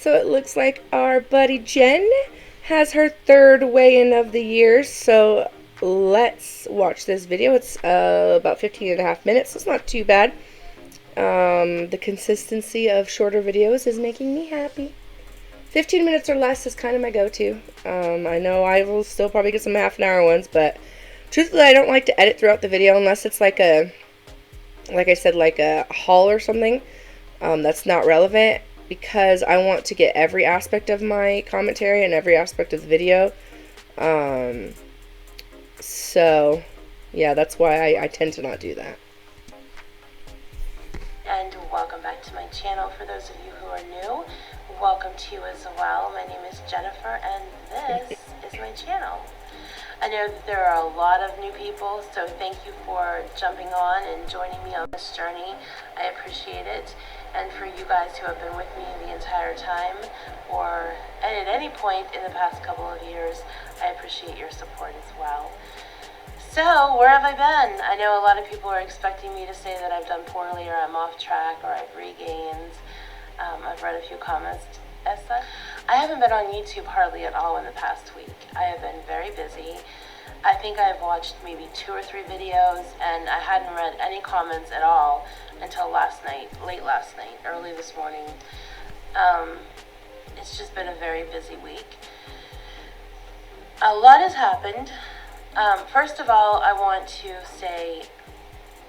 So it looks like our buddy Jen has her third weigh-in of the year. So let's watch this video. It's about 15 and a half minutes. So it's not too bad. The consistency of shorter videos is making me happy. 15 minutes or less is kind of my go-to. I know I will still probably get some half an hour ones, but truthfully I don't like to edit throughout the video unless it's like a, like I said, like a haul or something that's not relevant, because I want to get every aspect of my commentary and every aspect of the video. So yeah, that's why I tend to not do that. And welcome back to my channel. For those of you who are new, welcome to you as well. My name is Jennifer and this is my channel. I know that there are a lot of new people, so thank you for jumping on and joining me on this journey. I appreciate it. And for you guys who have been with me the entire time, and at any point in the past couple of years, I appreciate your support as well. So, where have I been? I know a lot of people are expecting me to say that I've done poorly or I'm off track or I've regained. I've read a few comments as such. I haven't been on YouTube hardly at all in the past week. I have been very busy. I think I've watched maybe 2 or 3 videos and I hadn't read any comments at all until last night, late last night, early this morning. It's just been a very busy week. A lot has happened. First of all, I want to say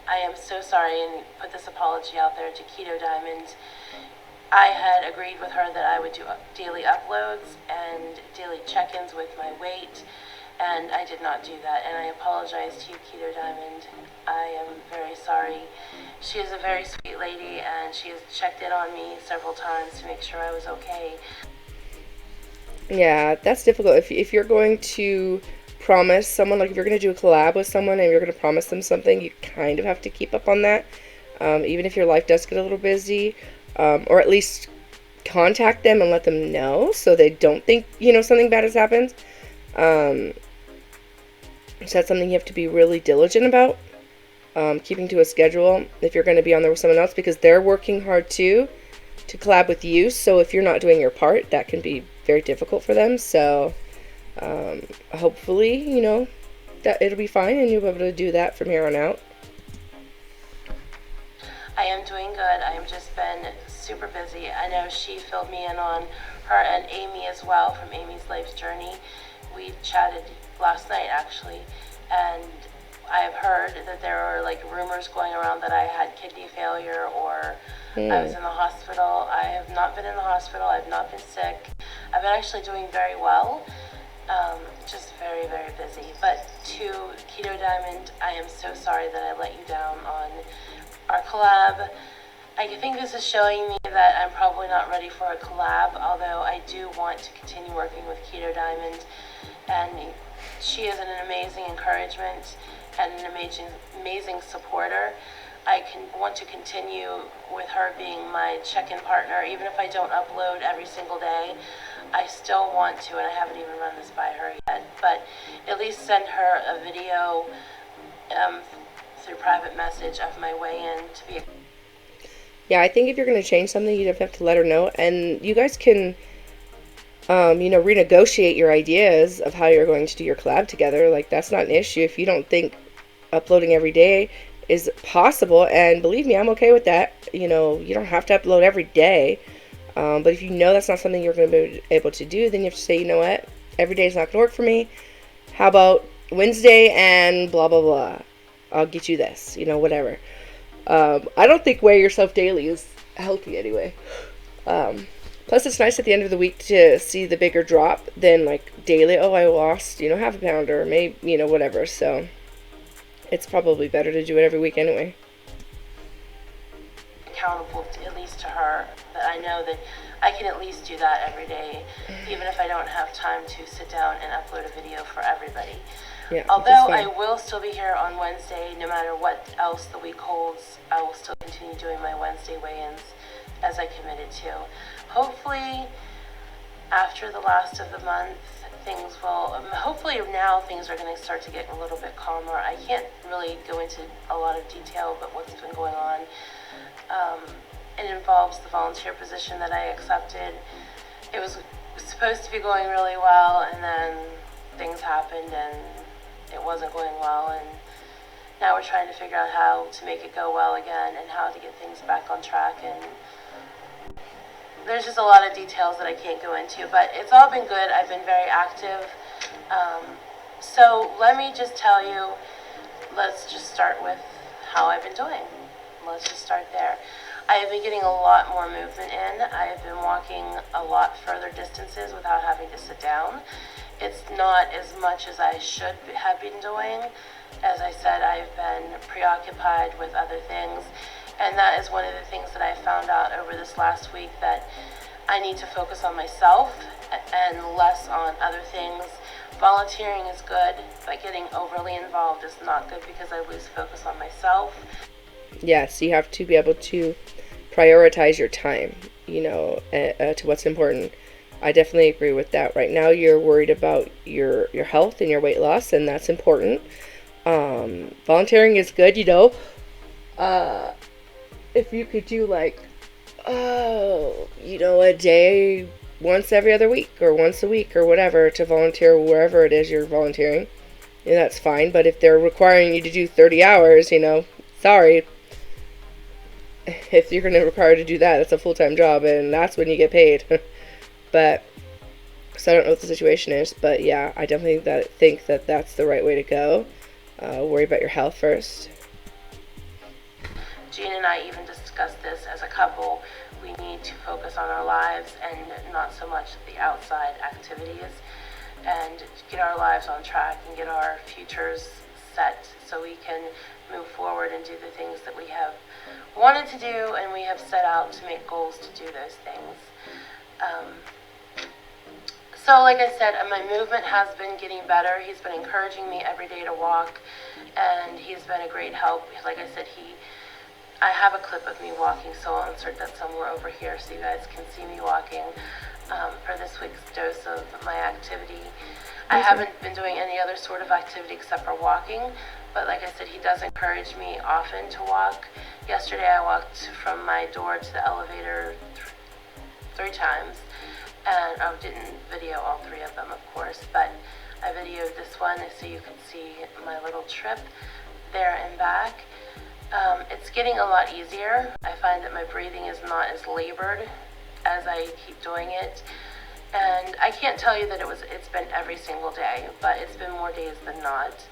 I am so sorry and put this apology out there to Keto Diamond. I had agreed with her that I would do daily uploads and daily check-ins with my weight, and I did not do that, and I apologize to you, Keto Diamond. I am very sorry. She is a very sweet lady, and she has checked in on me several times to make sure I was okay. Yeah, that's difficult. If you're going to promise someone, like if you're going to do a collab with someone and you're going to promise them something, you kind of have to keep up on that. Even if your life does get a little busy, or at least contact them and let them know so they don't think, something bad has happened. So that's something you have to be really diligent about, keeping to a schedule if you're going to be on there with someone else, because they're working hard too to collab with you. So if you're not doing your part, that can be very difficult for them. So hopefully, that it'll be fine and you'll be able to do that from here on out. I am doing good. I have just been super busy. I know she filled me in on her and Amy as well from Amy's Life's Journey. We chatted last night actually, and I have heard that there are like rumors going around that I had kidney failure or I was in the hospital. I have not been in the hospital. I've not been sick. I've been actually doing very well. Just very, very busy. But to Keto Diamond, I am so sorry that I let you down on our collab. I think this is showing me that I'm probably not ready for a collab, although I do want to continue working with Keto Diamond, and she is an amazing encouragement and an amazing supporter. I want to continue with her being my check-in partner, even if I don't upload every single day. I still want to, and I haven't even run this by her yet, but at least send her a video through private message of my weigh-in to be. Yeah, I think if you're going to change something, you have to let her know, and you guys can, renegotiate your ideas of how you're going to do your collab together. Like, that's not an issue if you don't think uploading every day is possible, and believe me, I'm okay with that. You don't have to upload every day, but if you know that's not something you're going to be able to do, then you have to say, you know what, every day is not going to work for me. How about Wednesday and blah blah blah, I'll get you this, whatever. I don't think weigh yourself daily is healthy anyway. Plus it's nice at the end of the week to see the bigger drop than like daily, oh, I lost half a pound or maybe whatever. So it's probably better to do it every week anyway. Accountable at least to her, that I know that I can at least do that every day, even if I don't have time to sit down and upload a video for everybody. Yeah, although I will still be here on Wednesday, no matter what else the week holds, I will still continue doing my Wednesday weigh-ins as I committed to. Hopefully, after the last of the month, hopefully now things are going to start to get a little bit calmer. I can't really go into a lot of detail about what's been going on. It involves the volunteer position that I accepted. it was supposed to be going really well, and then things happened and it wasn't going well, and now we're trying to figure out how to make it go well again and how to get things back on track. And there's just a lot of details that I can't go into, but it's all been good. I've been very active. So let me just tell you, let's just start with how I've been doing. Let's just start there. I have been getting a lot more movement in. I have been walking a lot further distances without having to sit down. It's not as much as I should have been doing. As I said, I've been preoccupied with other things, and that is one of the things that I found out over this last week, that I need to focus on myself and less on other things. Volunteering is good, but getting overly involved is not good because I lose focus on myself. Yes, you have to be able to prioritize your time, to what's important. I definitely agree with that. Right now, you're worried about your health and your weight loss, and that's important. Volunteering is good, if you could do a day once every other week or once a week or whatever to volunteer wherever it is you're volunteering, and that's fine. But if they're requiring you to do 30 hours, sorry. If you're going to require to do that, that's a full-time job, and that's when you get paid. But, so I don't know what the situation is, but yeah, I definitely think that that's the right way to go. Worry about your health first. Jean and I even discussed this as a couple. We need to focus on our lives and not so much the outside activities, and get our lives on track and get our futures set so we can move forward and do the things that we have wanted to do, and we have set out to make goals to do those things. So like I said, my movement has been getting better. He's been encouraging me every day to walk, and he's been a great help. Like I said, I have a clip of me walking, so I'll insert that somewhere over here so you guys can see me walking for this week's dose of my activity. I haven't been doing any other sort of activity except for walking, but like I said, he does encourage me often to walk. Yesterday I walked from my door to the elevator 3 times, and I didn't video all 3 of them, of course, but I videoed this one so you can see my little trip there and back. It's getting a lot easier. I find that my breathing is not as labored as I keep doing it. And I can't tell you that it's been every single day, but it's been more days than not.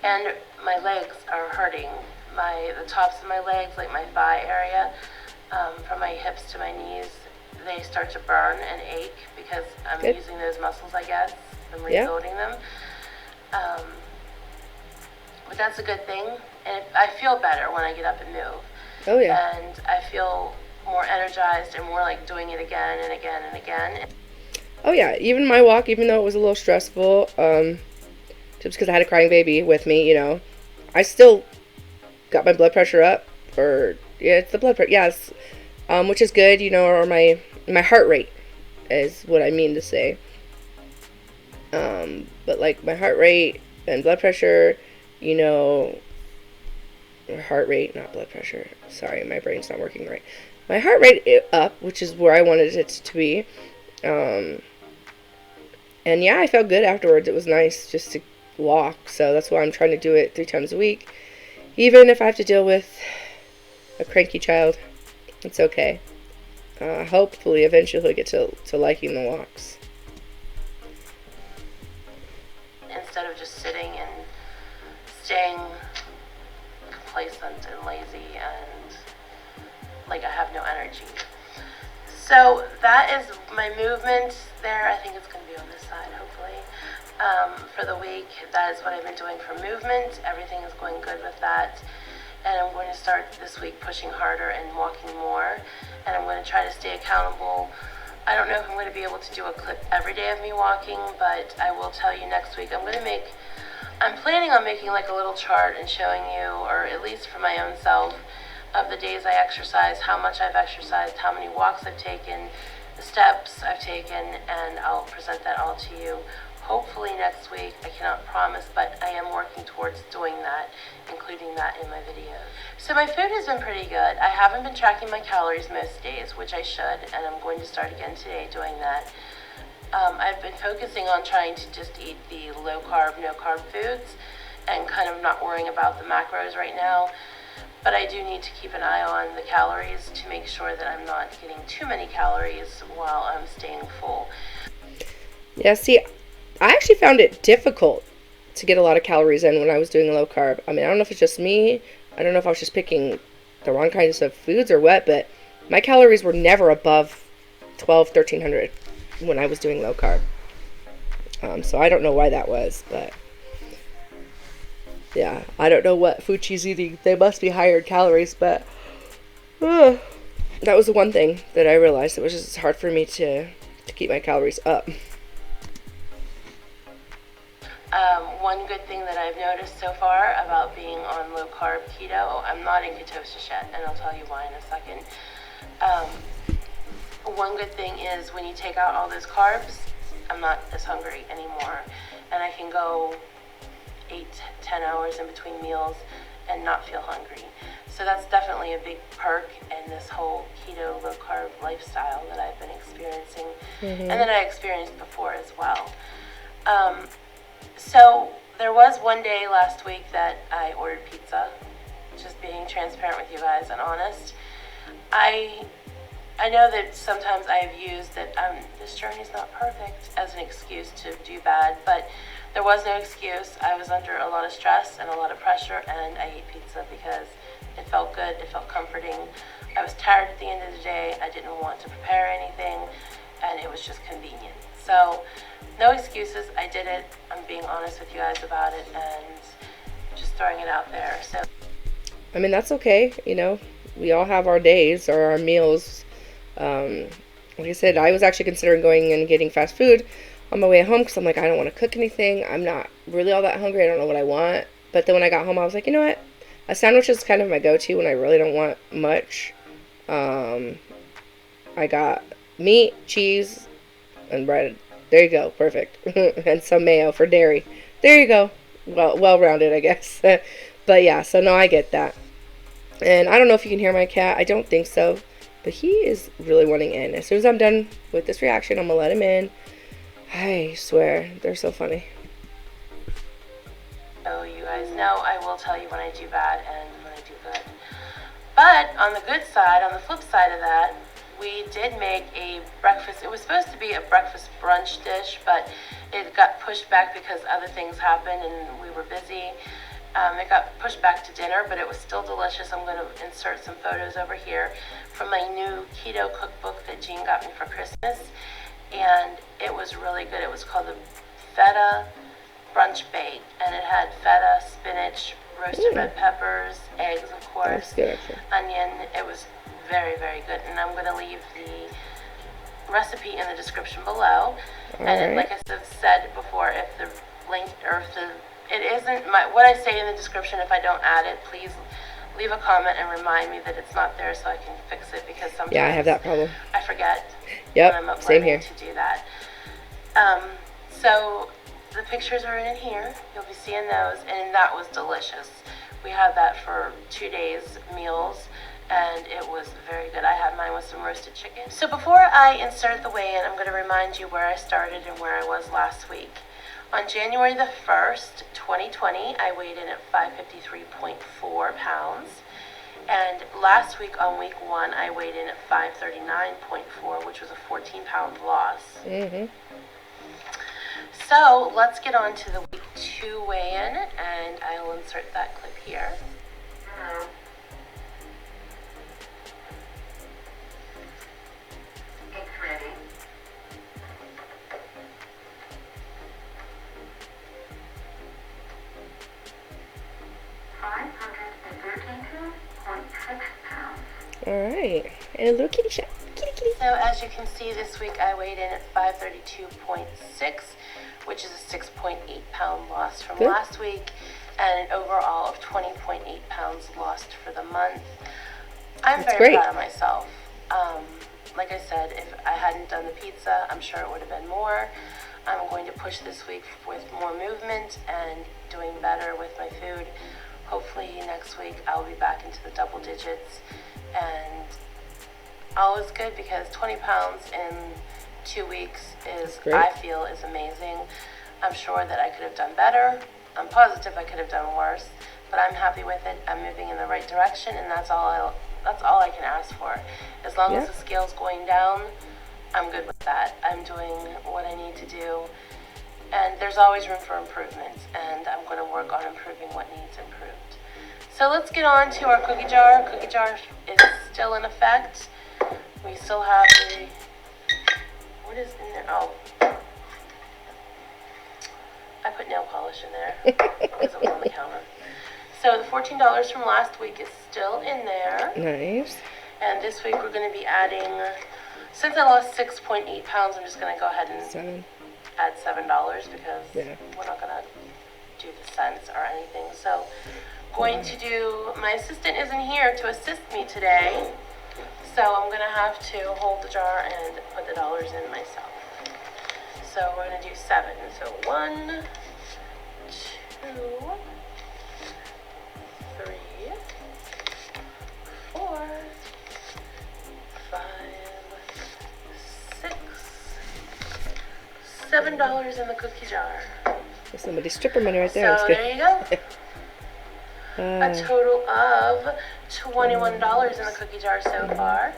And my legs are hurting. The tops of my legs, like my thigh area, from my hips to my knees, they start to burn and ache because I'm using those muscles, I guess. I'm rebuilding them. But that's a good thing. And I feel better when I get up and move. Oh, yeah. And I feel more energized and more like doing it again and again and again. Oh, yeah. Even my walk, even though it was a little stressful, just because I had a crying baby with me, I still got my blood pressure up. It's the blood pressure, yes. Which is good, or my heart rate is what I mean to say. But like my heart rate and blood pressure, heart rate, not blood pressure. Sorry, my brain's not working right. My heart rate up, which is where I wanted it to be. And yeah, I felt good afterwards. It was nice just to walk. So that's why I'm trying to do it 3 times a week. Even if I have to deal with a cranky child, it's okay. Hopefully, eventually he'll get to liking the walks. Instead of just sitting and staying complacent and lazy and like I have no energy. So that is my movement there. I think it's going to be on this side, hopefully. For the week, that is what I've been doing for movement. Everything is going good with that. And I'm going to start this week pushing harder and walking more. And I'm going to try to stay accountable. I don't know if I'm going to be able to do a clip every day of me walking, but I will tell you next week. I'm planning on making like a little chart and showing you, or at least for my own self, of the days I exercise, how much I've exercised, how many walks I've taken, the steps I've taken, and I'll present that all to you hopefully next week. I cannot promise, but I am working towards doing that, including that in my videos. So my food has been pretty good. I haven't been tracking my calories most days, which I should, and I'm going to start again today doing that. I've been focusing on trying to just eat the low carb, no carb foods and kind of not worrying about the macros right now. But I do need to keep an eye on the calories to make sure that I'm not getting too many calories while I'm staying full. Yeah, see, I actually found it difficult to get a lot of calories in when I was doing low carb. I mean, I don't know if it's just me. I don't know if I was just picking the wrong kinds of foods or what, but my calories were never above 1,300 when I was doing low carb. So I don't know why that was, but yeah, I don't know what food she's eating. They must be higher in calories, but that was the one thing that I realized. It was just hard for me to keep my calories up. One good thing that I've noticed so far about being on low carb keto, I'm not in ketosis yet, and I'll tell you why in a second. One good thing is when you take out all those carbs, I'm not as hungry anymore, and I can go 8-10 hours in between meals and not feel hungry. So that's definitely a big perk in this whole keto low carb lifestyle that I've been experiencing, and that I experienced before as well. So there was one day last week that I ordered pizza, just being transparent with you guys and honest. I know that sometimes I've used that this journey's not perfect as an excuse to do bad, but there was no excuse. I was under a lot of stress and a lot of pressure, and I ate pizza because it felt good, it felt comforting. I was tired at the end of the day, I didn't want to prepare anything, and it was just convenient. So, no excuses, I did it. I'm being honest with you guys about it and just throwing it out there. So, I mean, that's okay, you know. We all have our days or our meals. Like I said, I was actually considering going and getting fast food on my way home because I'm like, I don't want to cook anything. I'm not really all that hungry. I don't know what I want. But then when I got home, I was like, you know what? A sandwich is kind of my go-to when I really don't want much. I got meat, cheese, and bread. There you go. Perfect. And some mayo for dairy. There you go. Well-rounded, I guess. But yeah, so no, I get that. And I don't know if you can hear my cat. I don't think so. But he is really wanting in. As soon as I'm done with this reaction, I'm going to let him in. I swear, they're so funny. so you guys know I will tell you when I do bad and when I do good. But on the good side, on the flip side of that, we did make a breakfast. It was supposed to be a breakfast brunch dish, but it got pushed back because other things happened and we were busy. It got pushed back to dinner, but it was still delicious. I'm going to insert some photos over here from my new keto cookbook that Jean got me for Christmas, and it was really good. It was called the Feta Brunch Bake, and it had feta, spinach, roasted red peppers, eggs, of course, onion. It was very, very good, and I'm going to leave the recipe in the description below. And like I said before, if the link or if the it isn't what I say in the description, if I don't add it, please leave a comment and remind me that it's not there so I can fix it, because sometimes I have that problem. I forget when I'm up same here. to do that. So the pictures are in here. You'll be seeing those, and that was delicious. We had that for 2 days meals, and it was very good. I had mine with some roasted chicken. So before I insert the weigh-in, I'm going to remind you where I started and where I was last week. On January the 1st, 2020, I weighed in at 553.4 pounds. And last week on week 1, I weighed in at 539.4, which was a 14-pound loss. So let's get on to the week 2 weigh-in, and I will insert that clip here. It's ready. Alright, and a little kitty shot. Kitty, kitty. So as you can see, this week I weighed in at 532.6, which is a 6.8 pound loss from last week, and an overall of 20.8 pounds lost for the month. I'm very proud of myself. Like I said, if I hadn't done the pizza, I'm sure it would have been more. I'm going to push this week with more movement and doing better with my food. Hopefully next week I'll be back into the double digits, and all is good because 20 pounds in 2 weeks is, I feel, is amazing. I'm sure that I could have done better. I'm positive I could have done worse, but I'm happy with it. I'm moving in the right direction, and that's all I can ask for. As long as the scale's going down, I'm good with that. I'm doing what I need to do, and there's always room for improvement, and I'm going to work on improving what needs improved. So let's get on to our cookie jar. Cookie jar is still in effect. We still have the, what is in there? Oh, I put nail polish in there because it was on the counter. So the $14 from last week is still in there. Nice. And this week we're going to be adding, since I lost 6.8 pounds, I'm just going to go ahead and add $7 because we're not going to do the cents or anything. So going to do, my assistant isn't here to assist me today, so I'm going to have to hold the jar and put the dollars in myself. So we're going to do 7. So 1, 2, 3, 4, 5, 6, $7 in the cookie jar. There's somebody's stripper money right there. So there you go. A total of $21 in the cookie jar so far.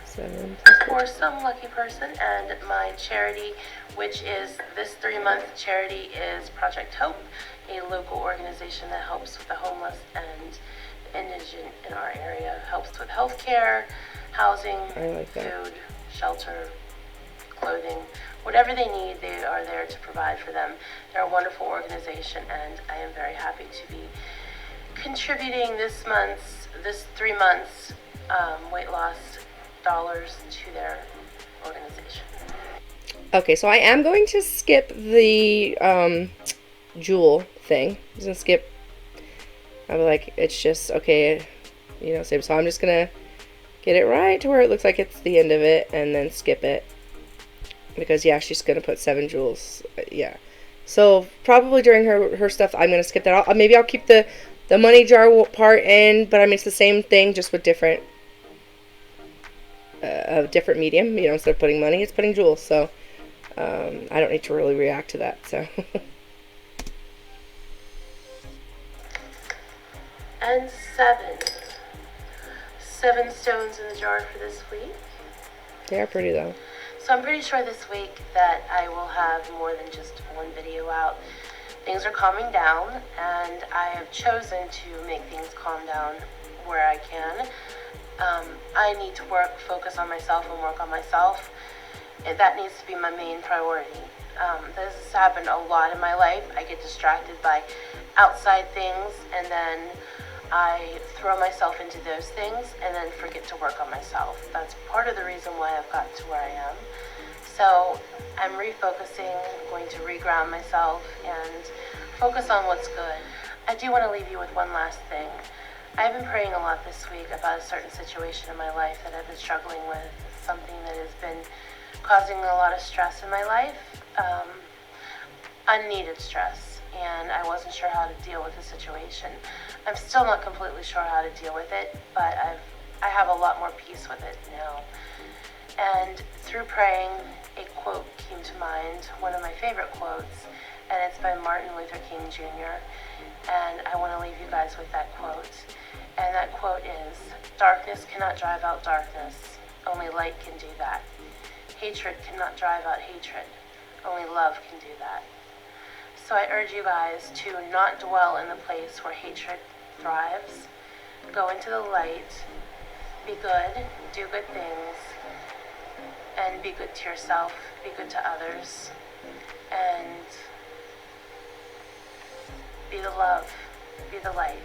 7 For some lucky person. And my charity, which is this 3-month charity, is Project Hope, a local organization that helps with the homeless and the indigent in our area. Helps with health care, housing, food, shelter, clothing, whatever they need, they are there to provide for them. They're a wonderful organization, and I am very happy to be contributing this 3 months weight loss dollars to their organization. Okay, so I am going to skip the jewel thing. I'm just gonna skip. I'm like, it's just okay, you know. So I'm just gonna get it right to where it looks like it's the end of it, and then skip it because she's gonna put 7 jewels. Yeah. So probably during her stuff, I'm gonna skip that. Maybe I'll keep the money jar part in, but I mean it's the same thing, just with different medium. You know, instead of putting money, it's putting jewels. So I don't need to really react to that. So. And 7 stones in the jar for this week. They are pretty though. So I'm pretty sure this week that I will have more than just one video out. Things are calming down, and I have chosen to make things calm down where I can. I need to focus on myself and work on myself. That needs to be my main priority. This has happened a lot in my life. I get distracted by outside things, and then I throw myself into those things and then forget to work on myself. That's part of the reason why I've gotten to where I am. So I'm refocusing, going to reground myself and focus on what's good. I do want to leave you with one last thing. I've been praying a lot this week about a certain situation in my life that I've been struggling with, something that has been causing a lot of stress in my life, unneeded stress, and I wasn't sure how to deal with the situation. I'm still not completely sure how to deal with it, but I have a lot more peace with it now. And through praying, a quote came to mind, one of my favorite quotes, and it's by Martin Luther King Jr., and I want to leave you guys with that quote. And that quote is, "Darkness cannot drive out darkness, only light can do that. Hatred cannot drive out hatred, only love can do that." So I urge you guys to not dwell in the place where hatred thrives. Go into the light, be good, do good things, and be good to yourself, be good to others, and be the love, be the light,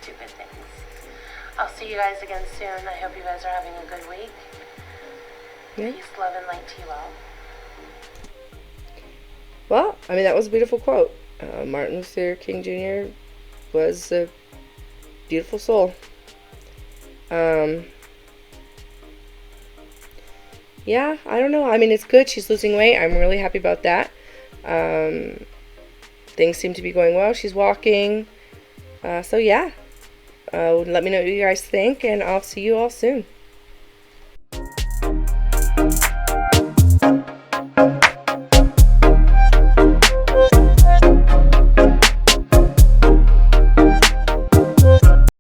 do good things. I'll see you guys again soon. I hope you guys are having a good week. Yeah. Peace, love, and light to you all. Well, I mean, that was a beautiful quote. Martin Luther King Jr. was a beautiful soul. Yeah, I don't know. I mean, it's good. She's losing weight. I'm really happy about that. Um, Things seem to be going well. She's walking. So yeah, let me know what you guys think, and I'll see you all soon.